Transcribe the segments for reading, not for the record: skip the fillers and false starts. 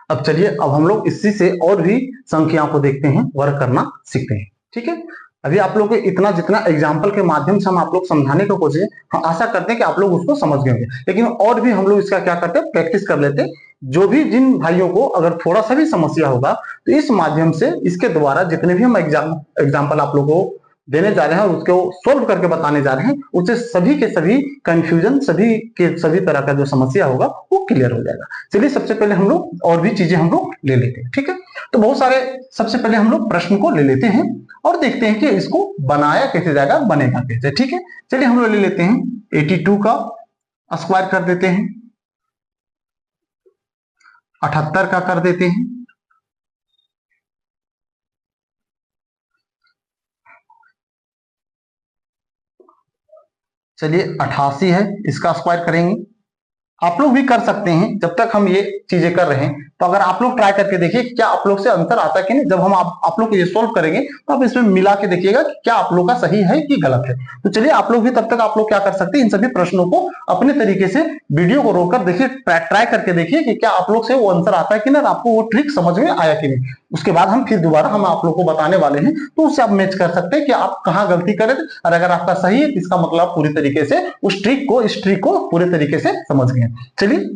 अब चलिए, अब हम लोग इसी से और भी संख्याओं को देखते हैं, वर्क करना सीखते हैं। ठीक है, अभी आप लोग को इतना जितना एग्जाम्पल के माध्यम से हम आप लोग समझाने की कोशिश, हम आशा करते हैं कि आप लोग उसको समझ गए होंगे, लेकिन और भी हम लोग इसका क्या करते हैं, प्रैक्टिस कर लेते हैं। जो भी जिन भाइयों को अगर थोड़ा सा भी समस्या होगा तो इस माध्यम से, इसके द्वारा जितने भी हम एग्जाम्पल आप लोगों को देने जा रहे हैं और उसको सोल्व करके बताने जा रहे हैं, उससे सभी के सभी कंफ्यूजन, सभी के सभी तरह का जो समस्या होगा वो क्लियर हो जाएगा। चलिए, सबसे पहले हम लोग और भी चीजें हम लोग ले लेते हैं। ठीक है, तो बहुत सारे, सबसे पहले हम लोग प्रश्न को ले लेते हैं और देखते हैं कि इसको बनाया कैसे जाएगा, बनेगा कैसे। ठीक है, चलिए हम लोग ले लेते हैं 82 का स्क्वायर कर देते हैं, 78 का कर देते हैं, चलिए 88 है, इसका स्क्वायर करेंगे। आप लोग भी कर सकते हैं, जब तक हम ये चीजें कर रहे हैं तो अगर आप लोग ट्राई करके देखिए क्या आप लोग से अंतर आता है कि नहीं। जब हम आप लोग को ये सोल्व करेंगे तो आप इसमें मिला के देखिएगा कि क्या आप लोग का सही है कि गलत है। तो चलिए, आप लोग भी तब तक आप लोग क्या कर सकते हैं, इन सभी प्रश्नों को अपने तरीके से वीडियो को रोककर देखिए, ट्राई करके देखिए कि क्या आप लोग से वो आंसर आता है कि नहीं, आपको वो ट्रिक समझ में आया कि नहीं। उसके बाद हम फिर दोबारा हम आप लोग को बताने वाले हैं, तो उससे आप मैच कर सकते हैं कि आप कहाँ गलती करें, और अगर आपका सही है तो इसका मतलब पूरी तरीके से उस ट्रिक को, इस ट्रिक को पूरे तरीके से समझ गए। चलिए,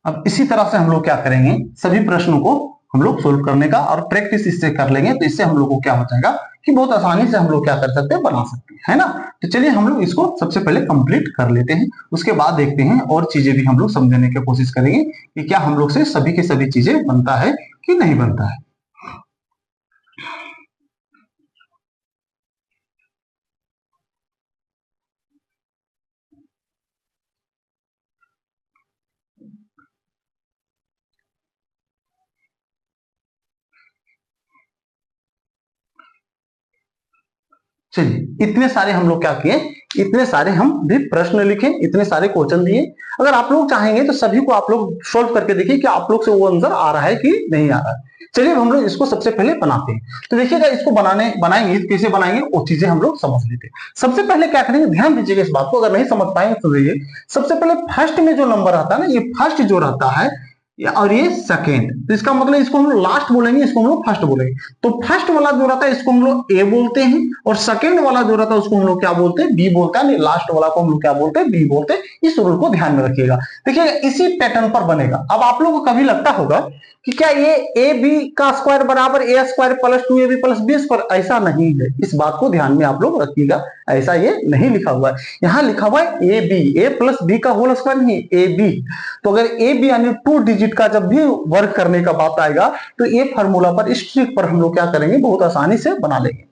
अब इसी तरह से हम लोग क्या करेंगे, सभी प्रश्नों को हम लोग सोल्व करने का और प्रैक्टिस इससे कर लेंगे, तो इससे हम लोग को क्या हो जाएगा कि बहुत आसानी से हम लोग क्या कर सकते हैं, बना सकते हैं, है ना। तो चलिए हम लोग इसको सबसे पहले कंप्लीट कर लेते हैं, उसके बाद देखते हैं और चीजें भी हम लोग समझने की कोशिश करेंगे कि क्या हम लोग से सभी के सभी चीजें बनता है कि नहीं बनता है। चलिए, इतने सारे हम लोग क्या किए, इतने सारे हम भी प्रश्न लिखे, इतने सारे क्वेश्चन दिए। अगर आप लोग चाहेंगे तो सभी को आप लोग सोल्व करके देखिए कि आप लोग से वो आंसर आ रहा है कि नहीं आ रहा है। चलिए हम लोग इसको सबसे पहले बनाते हैं। तो देखिएगा, इसको बनाएंगे तो कैसे बनाएंगे वो चीजें हम लोग समझ लेते हैं। सबसे पहले क्या करेंगे, ध्यान दीजिएगा इस बात को, अगर नहीं समझ पाएंगे तो देखिए, सबसे पहले फर्स्ट में जो नंबर आता है ना, ये फर्स्ट जो रहता है और ये सेकेंड, तो इसका मतलब इसको हम लोग लास्ट बोलेंगे, इसको हम लोग फर्स्ट बोलेंगे। तो फर्स्ट वाला जो रहता है इसको हम लोग ए बोलते हैं, और सेकेंड वाला जो रहता है उसको हम लोग क्या बोलते हैं, बी बोलते हैं। लास्ट वाला को हम लोग क्या बोलते हैं, बी बोलते हैं। इस रूल को ध्यान में रखिएगा। देखिएगा, इसी पैटर्न पर बनेगा। अब आप लोगों को कभी लगता होगा कि क्या ये ए बी का स्क्वायर बराबर a square plus 2ab plus b square, ऐसा नहीं है। इस बात को ध्यान में आप लोग रखिएगा, ऐसा ये नहीं लिखा हुआ है। यहाँ लिखा हुआ है a b, a plus b का होल स्क्वायर नहीं, ए बी। तो अगर ए बी यानी 2 डिजिट का जब भी वर्क करने का बात आएगा तो ये फॉर्मूला पर, इस ट्रिक पर हम लोग क्या करेंगे, बहुत आसानी से बना लेंगे।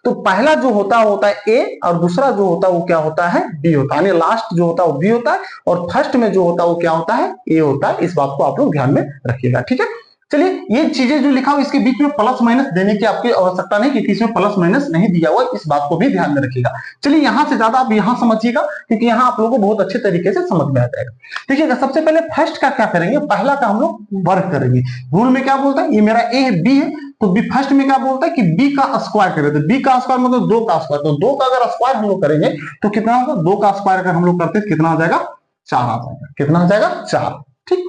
तो पहला जो होता है ए, और दूसरा जो होता है वो क्या होता है, बी होता है। यानी लास्ट जो होता है वो बी होता है, और फर्स्ट में जो होता है वो क्या होता है, ए होता है। इस बात को आप लोग ध्यान में रखिएगा, ठीक है। चलिए, ये चीजें जो लिखा हुआ इसके बीच में प्लस माइनस देने की आपकी आवश्यकता नहीं, क्योंकि इसमें प्लस माइनस नहीं दिया हुआ, इस बात को भी ध्यान में रखिएगा। चलिए, यहां से ज्यादा आप यहां समझिएगा, क्योंकि यहां आप लोगों को बहुत अच्छे तरीके से समझ में आ जाएगा। देखिएगा, सबसे पहले फर्स्ट का क्या करेंगे, पहला का हम लोग वर्क करेंगे। रूल में क्या बोलता है, ये मेरा ए है, बी है, तो बी फर्स्ट में क्या बोलता है कि बी का स्क्वायर करें। तो बी का स्क्वायर मतलब 2 का स्क्वायर, तो 2 का अगर स्क्वायर हम लोग करेंगे तो कितना होगा, 2 का स्क्वायर अगर हम लोग करते हैं कितना आ जाएगा, 4 आ जाएगा। कितना आ जाएगा, 4। ठीक,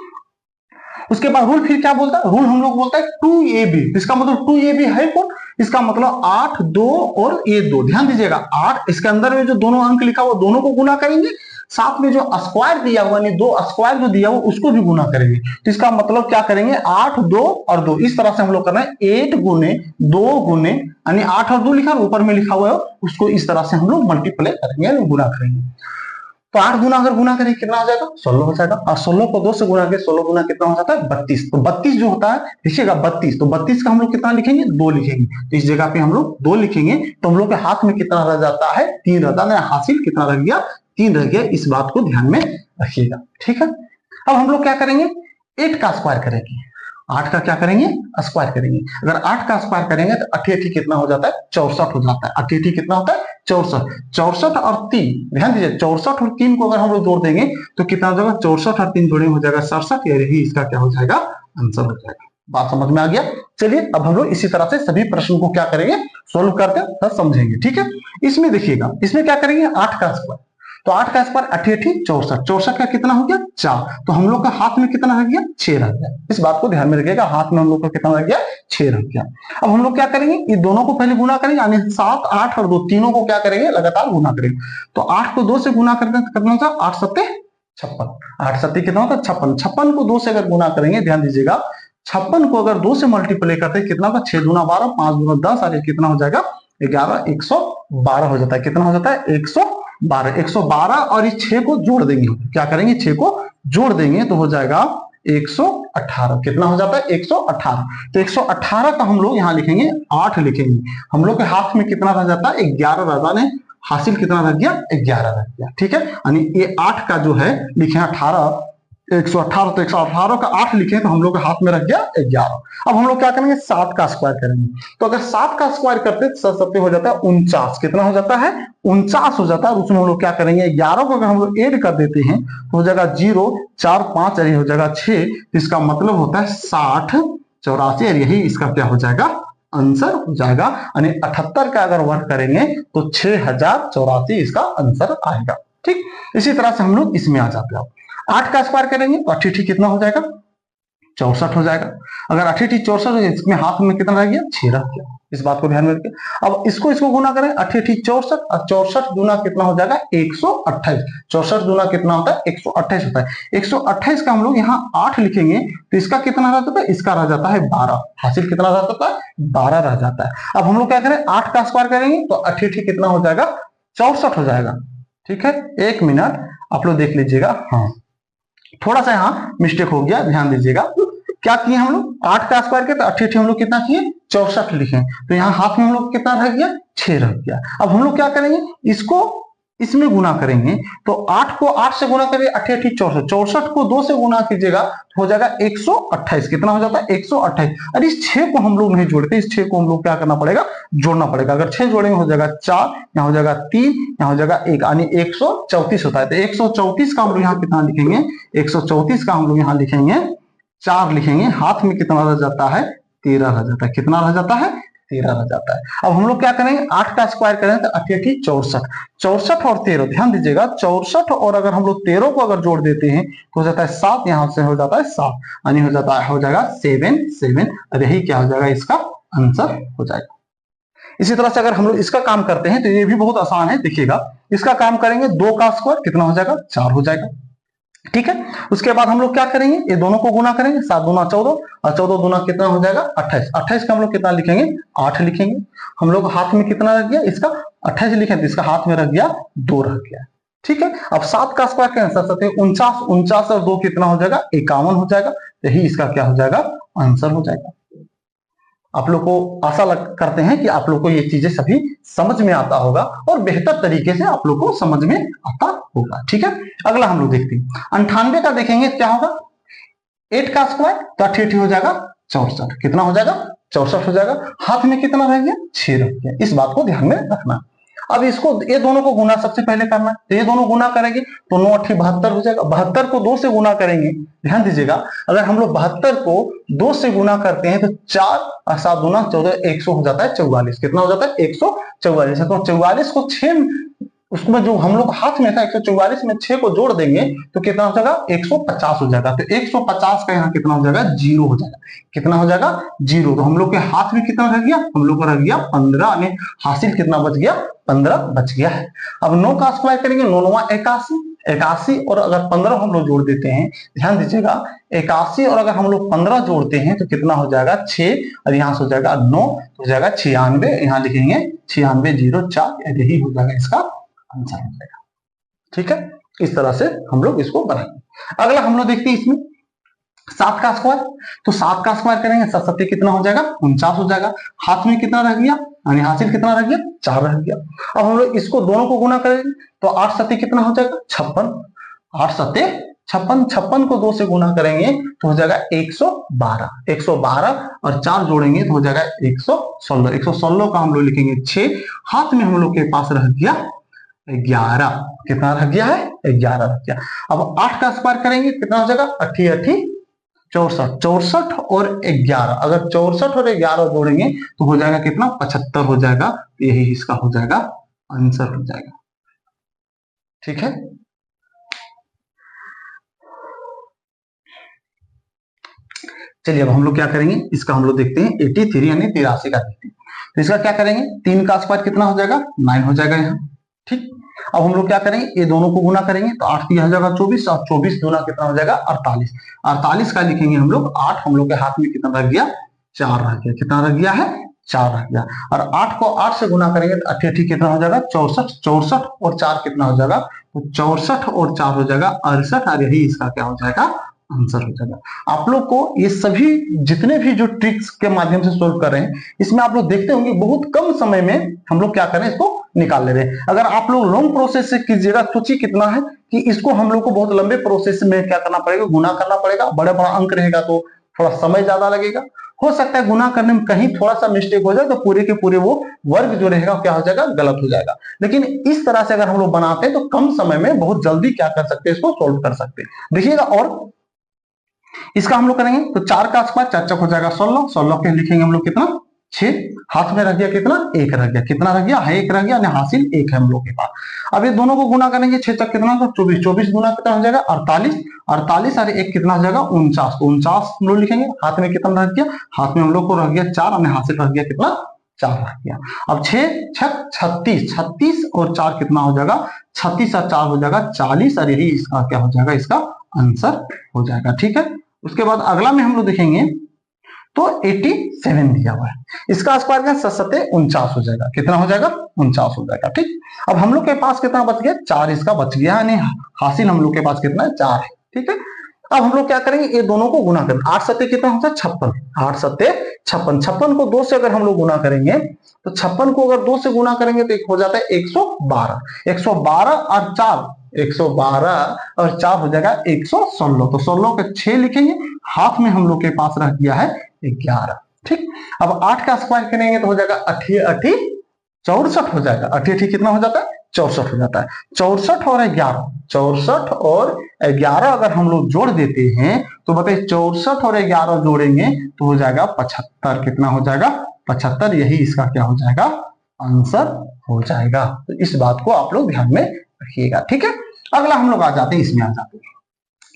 उसके बाद रूल फिर क्या बोलता है, रूल हम लोग बोलता है 2ab। इसका मतलब 2ab है कौन, इसका मतलब 8, 2 और ये 2। ध्यान दीजिएगा, 8 इसके अंदर में जो दोनों अंक लिखा हुआ दोनों को गुना करेंगे, साथ में जो स्क्वायर दिया हुआ यानी 2 स्क्वायर जो दिया हुआ उसको भी गुना करेंगे। तो इसका मतलब क्या करेंगे, 8, 2 और 2, इस तरह से हम लोग करना है। 8 गुने 2 गुने, यानी 8 और 2 लिखा है, ऊपर में लिखा हुआ है उसको इस तरह से हम लोग मल्टीप्लाई करेंगे, यानी गुना करेंगे। तो 8 गुना अगर गुना करें कितना हो जाएगा, 16 हो जाएगा। और 16 को 2 से गुना के 16 गुना कितना हो जाता है, 32। तो 32 जो होता है, देखिएगा 32, तो 32 का हम लोग कितना लिखेंगे, 2 लिखेंगे। तो इस जगह पे हम लोग 2 लिखेंगे, तो हम लोग के हाथ में कितना रह जाता है, 3 रहता है। हासिल कितना रह गया, 3 रह गया। इस बात को ध्यान में रखिएगा, ठीक है। अब हम लोग क्या करेंगे, 8 का स्क्वायर करेंगे। 8 का क्या करेंगे, स्क्वायर करेंगे। अगर 8 का स्क्वायर करेंगे तो 88 कितना हो जाता है, 64 हो जाता है। 88 कितना होता है, 64। 64 और 3, ध्यान दीजिए 64 और 3 को अगर हम लोग जोड़ देंगे तो कितना हो जाएगा, 64 और 3 जोड़े हो जाएगा 67, यही इसका क्या हो जाएगा, आंसर हो जाएगा। बात समझ में आ गया। चलिए अब हम लोग इसी तरह से सभी प्रश्न को क्या करेंगे, सोल्व करके समझेंगे। ठीक है, इसमें देखिएगा, इसमें क्या करेंगे, 8 का स्क्वायर, तो 8 का स्क्वायर 88, 64, 64 का कितना हो गया 4, तो हम लोग का हाथ में कितना रह गया, 6 रह गया। इस बात को ध्यान में रखिएगा, हाथ में हम लोग का कितना रह गया, 6 रह गया। अब हम लोग क्या करेंगे, ये दोनों को पहले गुना करेंगे, यानी 7, 8 और 2 तीनों को क्या करेंगे, लगातार गुना करेंगे। तो 8 को 2 से गुना करते कितना होता है, 8 सत्ते 56, 8 सत्ते कितना होता है 56, 56 को 2 से अगर गुना करेंगे, ध्यान दीजिएगा 56 को अगर 2 से मल्टीप्लाई करते हैं कितना होगा, 6 दूना 12, 5 दूना 10 और कितना हो जाएगा 11, 112 हो जाता है। कितना हो जाता है, 112, 112 और इस 6 को जोड़ देंगे, क्या करेंगे, 6 को जोड़ देंगे तो हो जाएगा 118। कितना हो जाता है, 118। तो 118 का हम लोग यहाँ लिखेंगे 8 लिखेंगे, हम लोग के हाथ में कितना रह जाता है, 11 रह जाने, हासिल कितना रह गया, 11 रह गया। ठीक है, यानी ये 8 का जो है लिखे 18, 118, तो 118 का 8 लिखे तो हम लोग के हाथ में रख गया 11। अब हम लोग क्या करेंगे, 7 का स्क्वायर करेंगे, तो अगर 7 का स्क्वायर करते तो 7 हो जाता है 49, कितना हो जाता है, 49 हो जाता है। उसमें हम लोग क्या करेंगे, 11 को अगर हम लोग ऐड कर देते हैं तो हो जाएगा 0, 4, 5 हो जाएगा 6, इसका मतलब होता है 60, 84, यही इसका क्या हो जाएगा, आंसर हो जाएगा। यानी 78 का अगर वर्क करेंगे तो 6084 इसका आंसर आएगा। ठीक, इसी तरह से हम लोग इसमें आ जाते हैं। 8 का स्क्वायर करेंगे तो 88 कितना हो जाएगा, 64 हो जाएगा। अगर 88 64, इसमें हाथ में कितना रह गया, 6 रह गया। इस बात को ध्यान में रखिए। अब इसको गुना करें, 88 64 और 64 दूना कितना हो जाएगा, 128। 64 दूना कितना होता है, 128 होता है। 128 का हम लोग यहाँ 8 लिखेंगे तो इसका कितना रह जाता है, इसका रह जाता है 12, हासिल कितना रह जाता है, 12 रह जाता है। अब हम लोग क्या करें, 8 का स्क्वायर करेंगे तो 88 कितना हो जाएगा, 64 हो जाएगा। ठीक है, 1 मिनट आप लोग देख लीजिएगा, हाँ थोड़ा सा यहाँ मिस्टेक हो गया, ध्यान दीजिएगा। क्या किए हम लोग, 8 का स्क्वायर किया तो 88 हम लोग कितना किए, 64 लिखे, तो यहाँ हाथ में हम लोग कितना रह गया, 6 रह गया। अब हम लोग क्या करेंगे, इसको इसमें गुना करेंगे, तो 8 को 8 से गुना करिए, 88 64, 64 को 2 से गुना कीजिएगा तो हो जाएगा 128। कितना हो जाता है, 128। अरे इस 6 को हम लोग नहीं जोड़ते, इस 6 को हम लोग क्या करना पड़ेगा, जोड़ना पड़ेगा। अगर 6 जोड़ेंगे हो जाएगा 4, यहाँ हो जाएगा 3, यहाँ हो जाएगा 1, यानी 134 होता है। तो 134 का हम लोग यहाँ कितना लिखेंगे, 134 का हम लोग यहाँ लिखेंगे 4 लिखेंगे, हाथ में कितना रह जाता है, 13 रह जाता है। कितना रह जाता है, 13 रह जाता है। अब हम लोग क्या करेंगे, 8 का स्क्वायर करें तो 88 64, 64 और 13, ध्यान दीजिएगा 64 और अगर हम लोग 13 को अगर जोड़ देते हैं तो हो जाता है 7, यहाँ से हो जाता है 7, यानी हो जाएगा 7 7, और यही क्या हो जाएगा, इसका आंसर हो जाएगा। इसी तरह से अगर हम लोग इसका काम करते हैं तो ये भी बहुत आसान है, देखिएगा इसका काम करेंगे, 2 का स्क्वायर कितना हो जाएगा, 4 हो जाएगा। ठीक है, उसके बाद हम लोग क्या करेंगे, ये दोनों को गुना करेंगे, 7 दूना 14 और 14 दूना कितना हो जाएगा 28, 28 का हम लोग कितना लिखेंगे, 8 लिखेंगे। हम लोग हाथ में कितना रह गया, इसका 28 लिखे तो इसका हाथ में रह गया 2 रह गया। ठीक है, अब 7 का स्क्वायर करें 7 7 49, 49 और 2 कितना हो जाएगा, 51 हो जाएगा। यही इसका क्या हो जाएगा, आंसर हो जाएगा। आप लोग को आशा करते हैं कि आप लोग को ये चीजें सभी समझ में आता होगा और बेहतर तरीके से आप लोग को समझ में आता होगा। ठीक है, अगला हम लोग देखते हैं 98 का, देखेंगे क्या होगा, 8 का स्क्वायर तो 88 हो जाएगा 64, कितना हो जाएगा, 64 हो जाएगा। हाथ में कितना रह गया, 6 रह गया। इस बात को ध्यान में रखना। अब इसको, ये दोनों को गुना सबसे पहले करना है, तो ये दोनों गुना करेंगे तो 9 8 72 हो जाएगा। 72 को 2 से गुना करेंगे, ध्यान दीजिएगा अगर हम लोग 72 को 2 से गुना करते हैं तो 4 और 7 दूना 14, 100 हो जाता है 44। कितना हो जाता है, 144। तो 44 को 6, उसमें जो हम लोग हाथ में था 144 में 6 को जोड़ देंगे तो कितना हो जाएगा, 150 हो जाएगा। तो 150 का यहाँ कितना हो जाएगा, 0 हो जाएगा। कितना हो जाएगा, 0। तो हम लोग के हाथ में कितना रह गया, हम लोग का रह गया 15, यानी हासिल कितना बच गया, 15 बच गया है। अब 9 का स्क्वायर करेंगे, 9 9 81, 81 और अगर 15 हम लोग जोड़ देते हैं, ध्यान दीजिएगा 81 और अगर हम लोग 15 जोड़ते हैं तो कितना हो जाएगा, 6 और यहाँ से हो जाएगा 9, हो जाएगा 96, यहाँ लिखेंगे 9604, यही हो जाएगा इसका आंसर हो जाएगा। ठीक है, इस तरह से हम लोग इसको बनाएंगे। अगला हम लोग देखते हैं इसमें 7 का स्क्वायर, तो 7 का स्क्वायर करेंगे 7 7 कितना हो जाएगा, 49 हो जाएगा। हाथ में कितना रह गया, यानी हासिल कितना रह गया, 4 रह गया। अब हम लोग इसको दोनों को गुना करेंगे तो 8 7 कितना हो जाएगा, 56, 8 7 56, 56 को 2 से गुना करेंगे तो हो जाएगा 112, 112 और 4 जोड़ेंगे तो हो जाएगा 116, 116 का हम लोग लिखेंगे 6, हाथ में हम लोग के पास रह गया 11, कितना रह गया है 11 रह गया। अब 8 का स्क्वायर करेंगे कितना हो जाएगा 8 8 64, 64 और 11, अगर 64 और 11 जोड़ेंगे तो हो जाएगा कितना 75 हो जाएगा, यही इसका हो जाएगा आंसर हो जाएगा। ठीक है, चलिए अब हम लोग क्या करेंगे, इसका हम लोग देखते हैं 83 यानी 83 का देखते हैं। तो इसका क्या करेंगे, 3 का स्क्वायर कितना हो जाएगा 9 हो जाएगा यहाँ। ठीक, अब हम लोग क्या करेंगे, ये दोनों को गुना करेंगे तो 8 हो जाएगा 24 और 24 गुना कितना हो जाएगा 48, 48 का लिखेंगे हम लोग 8, हम लोग के हाथ में कितना रह गया 4 रह गया, कितना रह गया है 4 रह गया। और 8 को 8 से गुना करेंगे तो 88 कितना हो जाएगा 64, 64 और 4 कितना हो जाएगा, तो 64 और 4 हो जाएगा 68 और यही इसका क्या हो जाएगा आंसर हो जाएगा। आप लोग को ये सभी जितने भी जो ट्रिक्स के माध्यम से सोल्व कर रहे हैं, इसमें आप लोग देखते होंगे बहुत कम समय में हम लोग क्या करें इसको निकाल ले रहे हैं। अगर आप लोग लॉन्ग प्रोसेस से कीजिएगा, सोचिए कितना है कि इसको हम लोग को बहुत लंबे प्रोसेस में क्या करना पड़ेगा, गुना करना पड़ेगा, बड़ा बड़ा अंक रहेगा तो थोड़ा समय ज्यादा लगेगा। हो सकता है गुना करने में कहीं थोड़ा सा मिस्टेक हो जाए तो पूरे के पूरे वो वर्ग जो रहेगा क्या हो जाएगा गलत हो जाएगा। लेकिन इस तरह से अगर हम लोग बनाते हैं तो कम समय में बहुत जल्दी क्या कर सकते हैं, इसको सोल्व कर सकते हैं। देखिएगा, और इसका हम लोग करेंगे तो 4 का स्क्वायर 4 चौक हो जाएगा 16, 16 के लिखेंगे हम लोग कितना 6, हाथ में रह गया कितना 1 रह गया, कितना रह गया है 1 रह गया, हासिल 1 है हम लोग के पास। अब ये दोनों को गुना करेंगे 6 चक कितना तो 24, 24 गुना कितना हो जाएगा 48, 48 और 1 कितना हो जाएगा 49, तो 49 हम लोग लिखेंगे, हाथ में कितना रह गया, हाथ में हम लोग को रह गया 4 और हासिल रह गया कितना 4 रह गया। अब 6 छक 36, 36 और 4 कितना हो जाएगा 36 और 4 हो जाएगा 40 और यही इसका क्या हो जाएगा, इसका आंसर हो जाएगा। ठीक है, उसके बाद अगला में हम लोग देखेंगे तो 87 दिया हुआ है, इसका स्क्वायर का 7 49 हो जाएगा, कितना हो जाएगा 49 हो जाएगा। ठीक, अब हम लोग के पास कितना बच गया 4, इसका बच गया, यानी हासिल हम लोग के पास कितना है 4 है। ठीक है, अब हम लोग क्या करेंगे, ये दोनों को गुना करेंगे, 8 7 कितना होता है 56, 8 7 56, 56 को 2 से अगर हम लोग गुना करेंगे तो 56 को अगर 2 से गुना करेंगे तो एक हो जाता है 112, 112 और 4, 112 और 4 हो जाएगा 116, तो 16 के 6 लिखेंगे, हाथ में हम लोग के पास रह गया है 11। ठीक, अब 8 का स्क्वायर करेंगे तो हो जाएगा 8 8 64 हो जाएगा, 8 8 कितना हो जाता है 64 हो जाता है, 64 और 11, 64 और 11 अगर हम लोग जोड़ देते हैं तो बताइए 64 और 11 जोड़ेंगे तो हो जाएगा 75, कितना हो जाएगा 75, यही इसका क्या हो जाएगा आंसर हो जाएगा। तो इस बात को आप लोग ध्यान में रखिएगा। ठीक है, अगला हम लोग आ जाते हैं, इसमें आ जाते हैं,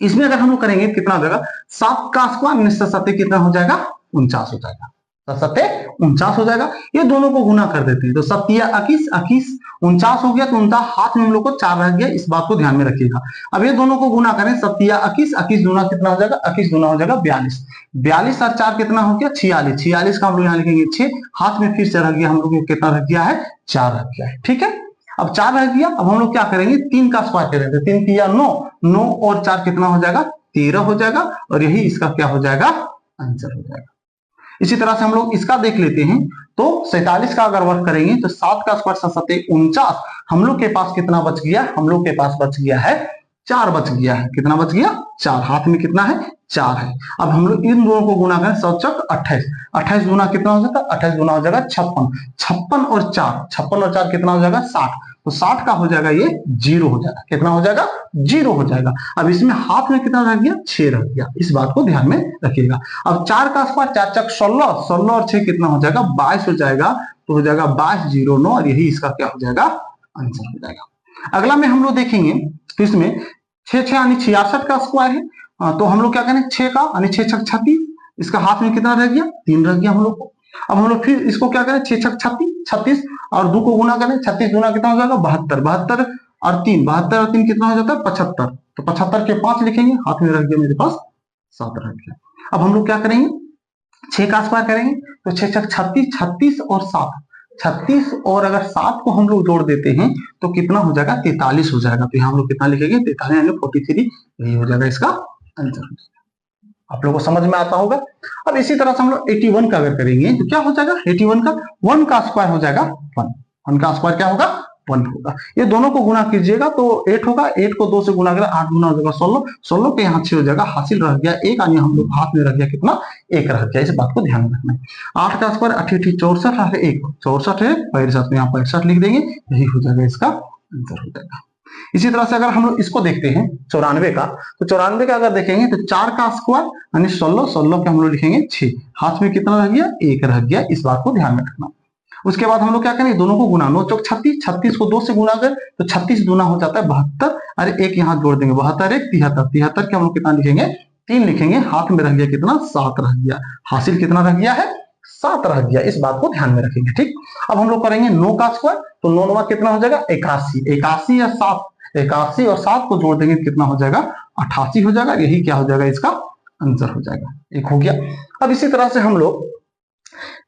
इसमें अगर हम लोग करेंगे कितना हो जाएगा 7 का स्क्वायर 7 कितना हो जाएगा 49 हो जाएगा, 7 49 हो जाएगा। ये दोनों को गुना कर देते हैं तो 7 21 21 49 हो गया, तो 49 हाथ में हम लोग को 4 रह गया, इस बात को ध्यान में रखिएगा। अब ये दोनों को गुना करें 7 21 21 गुना कितना हो जाएगा 21 गुना हो जाएगा 42, 42 और 4 कितना हो गया 46, 46 का हम लोग यहाँ लिखेंगे 6, हाथ में फिर से रह गया हम लोग कितना रह गया है 4 रह गया है। ठीक है, अब 4 रह गया, अब हम लोग क्या करेंगे 3 का स्क्वायर करेंगे, 3 3 9, 9 और 4 कितना हो जाएगा 13 हो जाएगा, और यही इसका क्या हो जाएगा आंसर हो जाएगा। इसी तरह से हम लोग इसका देख लेते हैं तो 47 का अगर वर्क करेंगे तो 7 का स्क्वायर 7 49, हम लोग के पास कितना बच गया, हम लोग के पास बच गया है 4 बच गया है, कितना बच गया 4, हाथ में कितना है 4 है। अब हम लोग इन दोनों को गुना करें 7 चक 28, 28 गुना कितना हो जाएगा 28 गुना हो जाएगा 56, 56 और 4, 56 और 4 कितना हो जाएगा 60, तो 60 का हो जाएगा ये 0 हो जाएगा, कितना हो जाएगा 0 हो जाएगा। अब इसमें हाथ में कितना रह गया 6 रह गया, इस बात को ध्यान में रखिएगा। अब 4 का स्क्वायर 4 चक 16, 16 और 6 कितना हो जाएगा 22 हो जाएगा, तो हो जाएगा 22 0 9, और यही इसका क्या हो जाएगा आंसर हो जाएगा। अगला में हम लोग देखेंगे तो इसमें 6 6 यानी 66 का स्क्वायर है, तो हम लोग क्या करें 6 का यानी 6 छक 36, इसका हाथ में कितना रह गया 3 रह गया हम लोग को। अब हम लोग फिर इसको क्या करें 6 छक 36, 36 और 2 को गुना करें, 36 गुना कितना हो जाएगा 72, 72 और 3, 72 और 3 कितना हो जाता है 75, तो 75 के 5 लिखेंगे, हाथ में रह गया मेरे पास 7 रह गया। अब हम लोग क्या करेंगे 6 का स्क्वायर करेंगे तो 6 छक 36, 36 और 7, 36 और अगर 7 को हम लोग जोड़ देते हैं तो कितना हो जाएगा 43 हो जाएगा, तो यहाँ हम लोग कितना लिखेंगे 43 यानी 43, यही हो जाएगा इसका आंसर। आप लोगों को समझ में आता होगा। अब इसी तरह से हम लोग 81 का अगर करेंगे तो क्या हो जाएगा 81 का 1 का स्क्वायर हो जाएगा 1, 1 का स्क्वायर क्या होगा 1 होगा। ये दोनों को गुना कीजिएगा तो 8 होगा, 8 को 2 से गुना करें 8 गुना हो जाएगा 16, 16 के यहाँ 6 हो जाएगा, हासिल रह गया 1, यानी हम लोग हाथ में रह गया कितना, 1 रह गया। इस बात को ध्यान में रखना है। 8 का स्क्वायर 8 64 है, 1 64 है, 65 में यहाँ 65 लिख देंगे, यही हो जाएगा इसका आंसर हो जाएगा। इसी तरह से अगर हम लोग इसको देखते हैं 94 का, तो 94 का अगर देखेंगे तो 4 का स्क्वायर यानी 16, 16 के हम लोग लिखेंगे 6, हाथ में कितना रह गया, 1 रह गया। इस बात को ध्यान में रखना। उसके बाद हम लोग क्या करेंगे, दोनों को गुना, 9 चौक 36, 36 को 2 से गुना कर तो 36 दूना हो जाता है 72, अरे एक यहाँ जोड़ देंगे 72 1 73, 73 के हम लोग कितना लिखेंगे, 3 लिखेंगे, हाथ में रह गया कितना, 7 रह गया, हासिल कितना रह गया है, 7 रह गया। इस बात को ध्यान में रखेंगे। ठीक, अब हम लोग करेंगे 9 का स्क्वायर, तो 9 9 कितना हो जाएगा, 81, 81 या 7, 81 और 7 को जोड़ देंगे कितना हो जाएगा, 88 हो जाएगा। यही क्या हो जाएगा, इसका आंसर हो जाएगा। एक हो गया। अब इसी तरह से हम लोग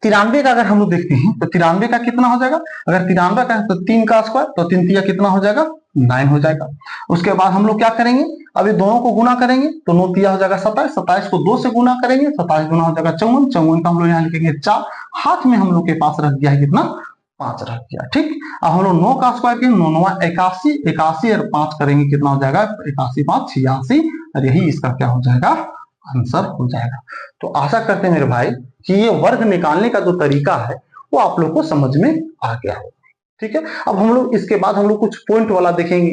93 का अगर हम लोग देखते हैं तो 93 का कितना हो जाएगा, अगर 93 का है तो 3 का स्क्वायर, तो 3 तिया कितना हो जाएगा, 9 हो जाएगा। उसके बाद हम लोग क्या करेंगे, अभी दोनों को गुना करेंगे तो 9 तिया हो जाएगा 27, 27 को 2 से गुना करेंगे, 27 गुना हो जाएगा 54, 54 का हम लोग यहाँ लिखेंगे 4, हाथ में हम लोग के पास रह गया है कितना, 5 रह गया। ठीक, अब हम लोग 9 का स्क्वायर किए, 9 9 81, 81 और 5 करेंगे कितना हो जाएगा, 81 5 86, और यही इसका क्या हो जाएगा, आंसर हो जाएगा। तो आशा करते हैं मेरे भाई कि ये वर्ग निकालने का जो तरीका है वो आप लोग को समझ में आ गया हो। ठीक है, अब हम लोग इसके बाद हम लोग कुछ पॉइंट वाला देखेंगे।